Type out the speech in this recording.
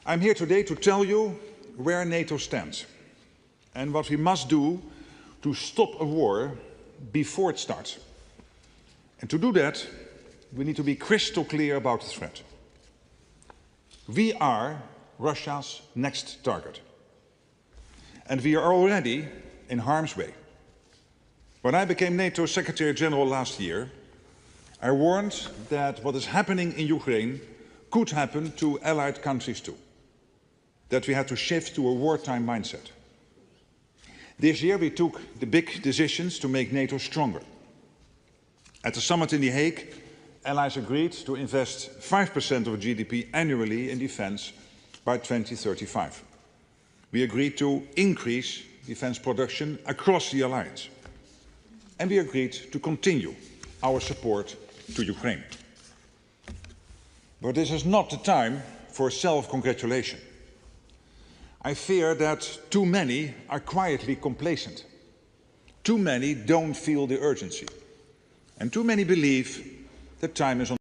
I'm here today to tell you where NATO stands and what we must do to stop a war before it starts. And to do that, we need to be crystal clear about the threat. We are Russia's next target. And we are already in harm's way. When I became NATO Secretary General last year, I warned that what is happening in Ukraine could happen to allied countries too. That we had to shift to a wartime mindset. This year we took the big decisions to make NATO stronger. At the summit in The Hague, allies agreed to invest 5% of GDP annually in defense by 2035. We agreed to increase defense production across the alliance. And we agreed to continue our support to Ukraine. But this is not the time for self-congratulation. I fear that too many are quietly complacent. Too many don't feel the urgency. And too many believe that time is on